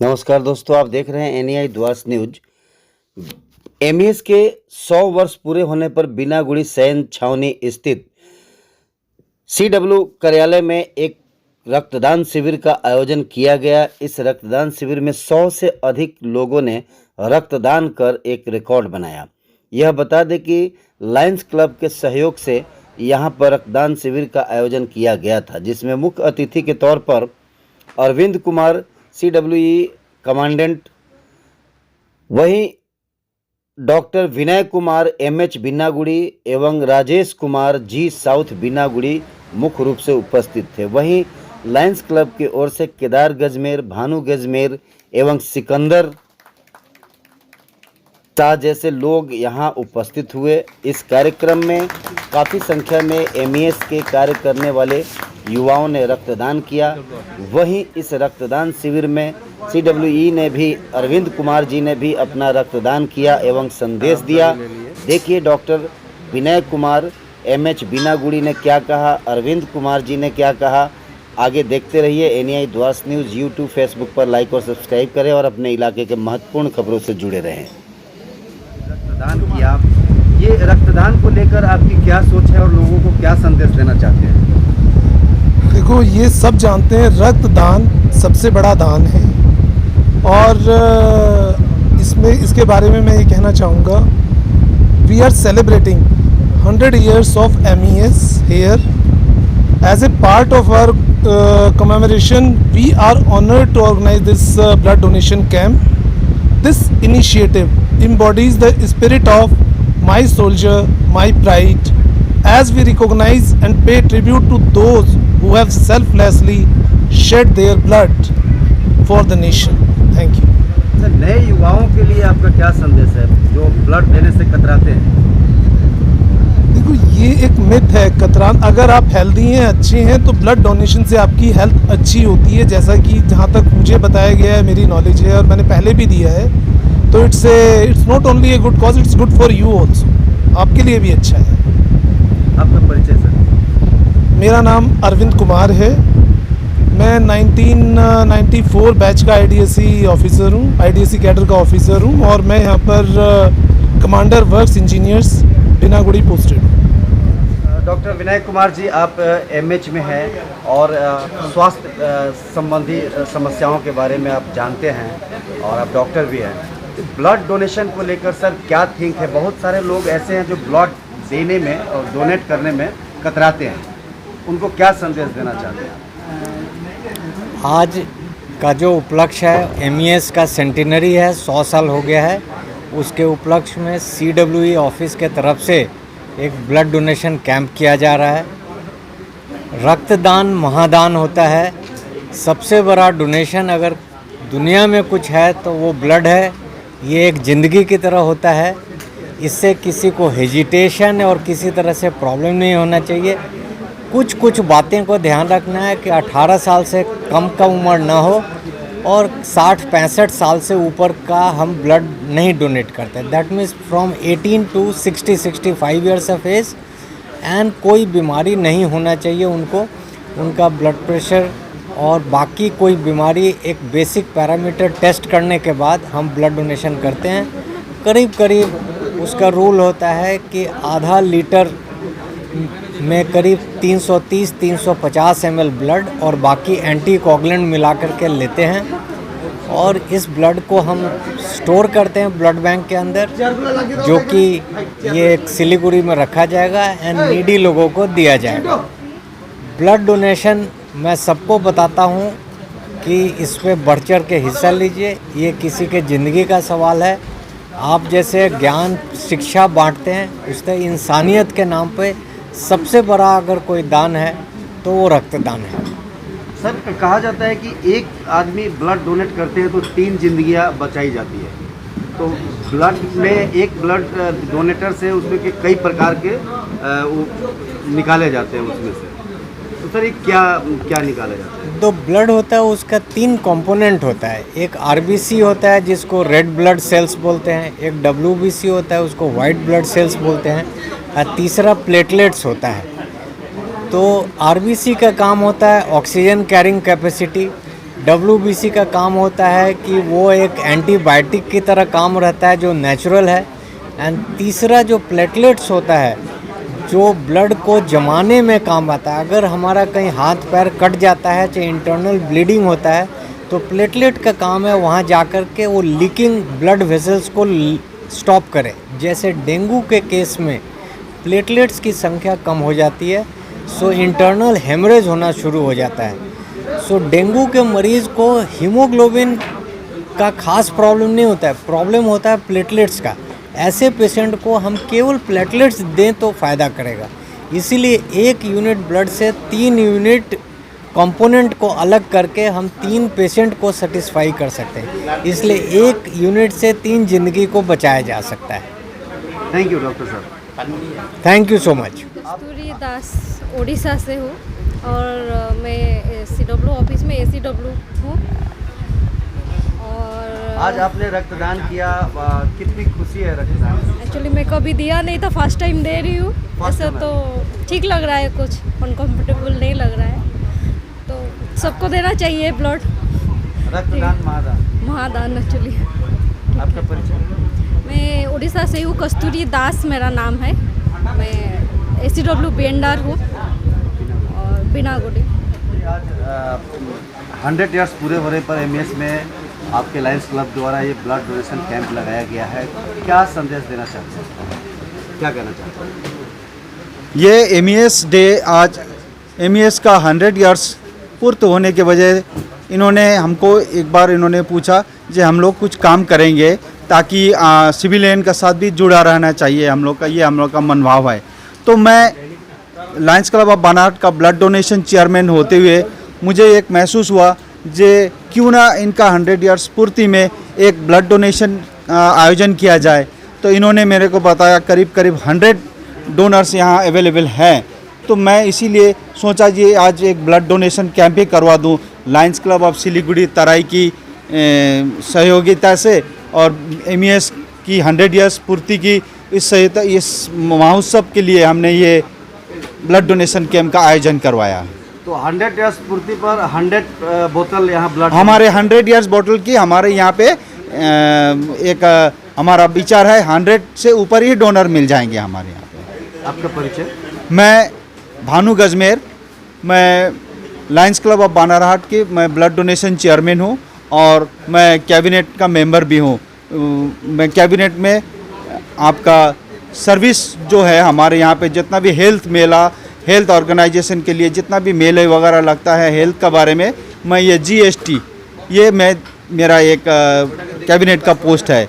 नमस्कार दोस्तों, आप देख रहे हैं एनईआई द्वास न्यूज। एमईएस के 100 वर्ष पूरे होने पर बीनागुड़ी सैन्य छावनी स्थित सीडब्ल्यू कार्यालय में एक रक्तदान शिविर का आयोजन किया गया। इस रक्तदान शिविर में 100 से अधिक लोगों ने रक्तदान कर एक रिकॉर्ड बनाया। यह बता दें कि लायंस क्लब के सहयोग से यहां पर रक्तदान शिविर का आयोजन किया गया था, जिसमें मुख्य अतिथि के तौर पर अरविंद कुमार CWE कमांडेंट, वहीं डॉक्टर विनय कुमार MH बीनागुड़ी एवं राजेश कुमार G साउथ बीनागुड़ी मुख्य रूप से उपस्थित थे। वहीं लायंस क्लब की ओर से केदार गजमेर, भानु गजमेर एवं सिकंदर शाह जैसे लोग यहां उपस्थित हुए। इस कार्यक्रम में काफ़ी संख्या में MES के कार्य करने वाले युवाओं ने रक्तदान किया। वहीं इस रक्तदान शिविर में CWE ने भी, अरविंद कुमार जी ने भी अपना रक्तदान किया एवं संदेश दिया। देखिए डॉक्टर विनय कुमार MH बीनागुड़ी ने क्या कहा, अरविंद कुमार जी ने क्या कहा। आगे देखते रहिए एनईआई द्वास न्यूज़। यूट्यूब, फेसबुक पर लाइक और सब्सक्राइब करें और अपने इलाके के महत्वपूर्ण खबरों से जुड़े रहें। रक्तदान किया, ये रक्तदान को लेकर आपकी क्या सोच है और लोगों को क्या संदेश देना चाहते हैं? देखो, ये सब जानते हैं रक्तदान सबसे बड़ा दान है और इसके बारे में मैं ये कहना चाहूँगा, we are celebrating 100 years of MES here. As a part of our commemoration, we are honored to organize this blood donation camp. This initiative embodies the spirit of my soldier, my pride, as we recognize and pay tribute to those who have selflessly shed their blood for the nation. Thank you. Sir, नए युवाओं के लिए आपका क्या संदेश है जो blood देने से कतराते हैं? देखो, ये एक मिथ है कतरान। अगर आप हेल्दी हैं, अच्छे हैं, तो ब्लड डोनेशन से आपकी हेल्थ अच्छी होती है। जैसा कि जहाँ तक मुझे बताया गया है, मेरी नॉलेज है और मैंने पहले भी दिया है, तो it's not only a good cause, it's good for you also. आपके लिए भी अच्छा है। आपका परिचय सर? मेरा नाम अरविंद कुमार है। मैं 1994 बैच का IDSC ऑफिसर हूँ, IDSC कैडर का ऑफिसर हूँ और मैं यहाँ पर कमांडर वर्क्स इंजीनियर्स बीनागुड़ी पोस्टेड हूँ। डॉक्टर विनय कुमार जी, आप MH में हैं और स्वास्थ्य संबंधी समस्याओं के बारे में आप जानते हैं और आप डॉक्टर भी हैं। ब्लड डोनेशन को लेकर सर क्या थिंक है? बहुत सारे लोग ऐसे हैं जो ब्लड देने में और डोनेट करने में कतराते हैं, उनको क्या संदेश देना चाहते हैं? आज का जो उपलक्ष्य है, MES का सेंटिनरी है, 100 साल हो गया है। उसके उपलक्ष्य में CWE ऑफिस के तरफ से एक ब्लड डोनेशन कैंप किया जा रहा है। रक्तदान महादान होता है। सबसे बड़ा डोनेशन अगर दुनिया में कुछ है तो वो ब्लड है। ये एक ज़िंदगी की तरह होता है। इससे किसी को हेजिटेशन और किसी तरह से प्रॉब्लम नहीं होना चाहिए। कुछ बातें को ध्यान रखना है कि 18 साल से कम का उम्र ना हो और 60-65 साल से ऊपर का हम ब्लड नहीं डोनेट करते। That means from 18 to 60-65 years of age. And कोई बीमारी नहीं होना चाहिए उनको, उनका ब्लड प्रेशर और बाकी कोई बीमारी एक बेसिक पैरामीटर टेस्ट करने के बाद हम ब्लड डोनेशन करते हैं। करीब उसका रूल होता है कि आधा लीटर में करीब 330-350 ml ब्लड और बाकी एंटीकोगुलेंट मिला करके लेते हैं और इस ब्लड को हम स्टोर करते हैं ब्लड बैंक के अंदर, जो कि ये सिलीगुड़ी में रखा जाएगा एंड नीडी लोगों को दिया जाएगा। ब्लड डोनेशन मैं सबको बताता हूँ कि इस पे बढ़ चढ़ के हिस्सा लीजिए। ये किसी के ज़िंदगी का सवाल है। आप जैसे ज्ञान शिक्षा बांटते हैं, उससे इंसानियत के नाम पे सबसे बड़ा अगर कोई दान है तो वो रक्तदान है। सर, कहा जाता है कि एक आदमी ब्लड डोनेट करते हैं तो 3 जिंदगियां बचाई जाती है। तो ब्लड में एक ब्लड डोनेटर से उसमें के कई प्रकार के वो निकाले जाते हैं उसमें से। तो सर, ये क्या निकाले जाते हैं? जो ब्लड होता है उसका 3 कंपोनेंट होता है। एक RBC होता है जिसको रेड ब्लड सेल्स बोलते हैं, एक WBC होता है उसको वाइट ब्लड सेल्स बोलते हैं, और तीसरा प्लेटलेट्स होता है। तो RBC का काम होता है ऑक्सीजन कैरिंग कैपेसिटी, WBC का काम होता है कि वो एक एंटीबायोटिक की तरह काम रहता है जो नेचुरल है। एंड तीसरा जो प्लेटलेट्स होता है जो ब्लड को जमाने में काम आता है। अगर हमारा कहीं हाथ पैर कट जाता है, चाहे इंटरनल ब्लीडिंग होता है, तो प्लेटलेट का काम है वहाँ जाकर के वो लीकिंग ब्लड वेसल्स को स्टॉप करे। जैसे डेंगू के केस में प्लेटलेट्स की संख्या कम हो जाती है, सो इंटरनल हेमरेज होना शुरू हो जाता है। सो डेंगू के मरीज़ को हीमोग्लोबिन का खास प्रॉब्लम नहीं होता है, प्रॉब्लम होता है प्लेटलेट्स का। ऐसे पेशेंट को हम केवल प्लेटलेट्स दें तो फ़ायदा करेगा। इसीलिए 1 यूनिट ब्लड से 3 यूनिट कंपोनेंट को अलग करके हम 3 पेशेंट को सेटिस्फाई कर सकते हैं। इसलिए 1 यूनिट से 3 जिंदगी को बचाया जा सकता है। थैंक यू डॉक्टर साहब। Thank you so much. Kasturi Das Orissa से हूँ और मैं CW ऑफिस में ACW हूँ। और आज आपने रक्तदान किया, कितनी खुशी है रक्तदान? एक्चुअली मैं कभी दिया नहीं था, फर्स्ट टाइम दे रही हूँ। ऐसा तो ठीक लग रहा है, कुछ अनकम्फर्टेबल नहीं लग रहा है, तो सबको देना चाहिए ब्लड। रक्तदान महादान एक्चुअली। आपका परिचय? मैं उड़ीसा से हूँ, कस्तूरी दास मेरा नाम है। मैं ACW बेंडार हूँ और बिना गुड़ी। आज 100 ईयर्स पूरे होने पर MES में आपके लायंस क्लब द्वारा ये ब्लड डोनेशन कैंप लगाया गया है। क्या संदेश देना चाहते हैं, क्या कहना चाहते हैं? ये MES डे आज MES का 100 ईयर्स पूर्त होने के वजह इन्होंने हमको एक बार इन्होंने पूछा कि हम लोग कुछ काम करेंगे ताकि सिविलियन का साथ भी जुड़ा रहना चाहिए हम लोग का, ये हम लोग का मनोभाव है। तो मैं लायंस क्लब ऑफ बानारहाट का ब्लड डोनेशन चेयरमैन होते हुए मुझे एक महसूस हुआ जे क्यों ना इनका 100 ईयर्स पूर्ति में एक ब्लड डोनेशन आयोजन किया जाए। तो इन्होंने मेरे को बताया करीब 100 डोनर्स यहाँ अवेलेबल हैं, तो मैं इसीलिए सोचा जी आज एक ब्लड डोनेशन कैंप ही करवा दूँ लायंस क्लब ऑफ सिलीगुड़ी तराई की सहयोगिता से और MES की 100 ईयर्स पूर्ति की इस महोत्सव के लिए हमने ये ब्लड डोनेशन कैंप का आयोजन करवाया। तो 100 ईयर्स पूर्ति पर 100 बोतल यहाँ ब्लड हमारे 100 ईयर्स बोतल की हमारे यहाँ पे एक हमारा विचार है 100 से ऊपर ही डोनर मिल जाएंगे हमारे यहाँ पे। आपका परिचय? मैं भानु गजमेर, मैं लायंस क्लब ऑफ बानारहाट की मैं ब्लड डोनेशन चेयरमैन हूँ और मैं कैबिनेट का मेंबर भी हूँ। मैं कैबिनेट में आपका सर्विस जो है हमारे यहाँ पे जितना भी हेल्थ मेला, हेल्थ ऑर्गेनाइजेशन के लिए जितना भी मेले वगैरह लगता है हेल्थ का बारे में, मैं ये GST ये मेरा एक कैबिनेट का पोस्ट है।